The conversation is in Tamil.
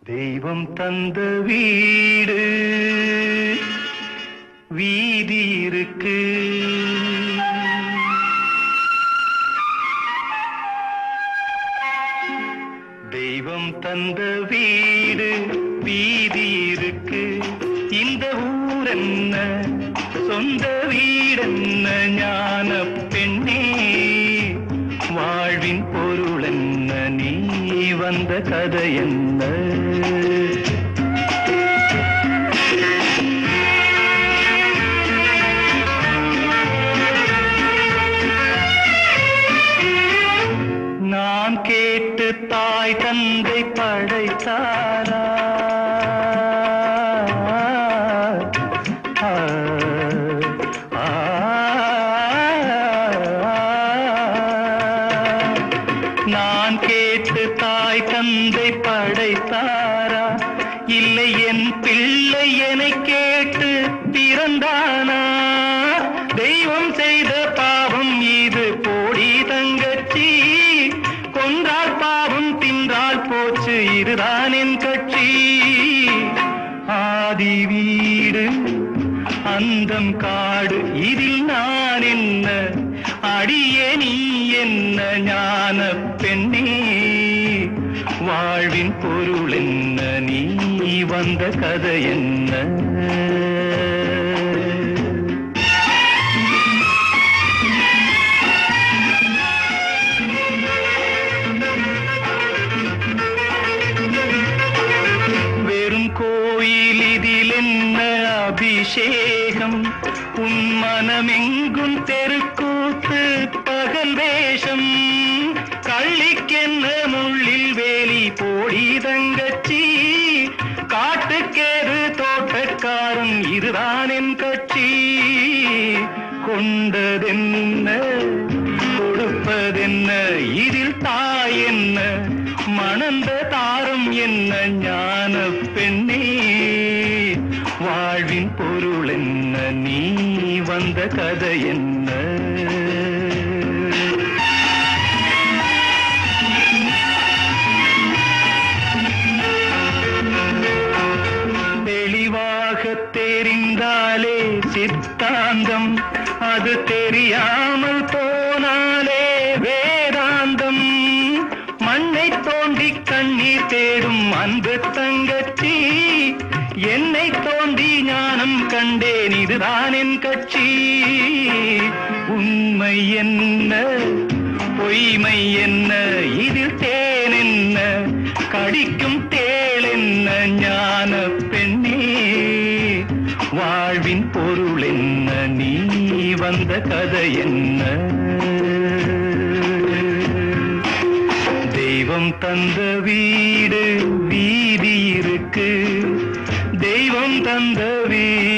தெய்வம் தந்த வீடு வீதி இருக்கு, தெய்வம் தந்த வீடு வீதி இருக்கு. இந்த ஊர் என்ன சொந்த வீடென்ன ஞான பெண்ணே, வாழ்வின் பொருள் என்ன நீ வந்த கதை என்ன? நான் கேட்டு தாய் தந்தை படைத்தாரா? நான் கேட்டு தாய் தந்தை படைத்தாரா? இல்லை என் பிள்ளை என்னை கேட்டு பிறந்தானா? தெய்வம் செய்த பாவம் இது போடி தங்கச்சி, கொன்றால் பாவம் தின்றால் போச்சு இதுதான் என் கட்சி. ஆதி வீடு அந்தம் காடு இதில் நான் என்ன, அடியே நீ என்ன ஞான பெண்ணே, வாழ்வின் பொருள் என்ன நீ வந்த கதை என்ன? கோயில் இதில் என்ன அபிஷேகம், உன் மனமெங்கும் தெருக்கூத்து பகல் வேஷம், கள்ளிக்கென்ன முள்ளில் வேலி போடி தங்கச்சி, காட்டுக்கேது தோட்டக்காரன் இதுதான் என் கட்சி. கொண்டதென்ன கொடுப்பதென்ன இதில் தாய் என்ன, மணந்த தாரம் என்ன ஞான பெண்ணே, வாழ்வின் பொருள் என்ன நீ வந்த கதை என்ன? தெளிவாக தெரிந்தாலே சித்தாந்தம், அது தெரியாமல் போனாலே வேதாந்தம். மண்ணை தோண்டி கண்ணீர் தேடும் அன்பு தங்கச்சி, என்னை தோண்டி ஞானம் கண்டேன் இதுதான் என் கட்சி. உண்மை என்ன பொய்மை என்ன இதில் தேன் என்ன, கடிக்கும் தேள் என்ன ஞான பெண்ணே, வாழ்வின் பொருள் என்ன நீ வந்த கதை என்ன? தெய்வம் தந்த வீடு வீதி இருக்கு, தெய்வம் தந்த வீடு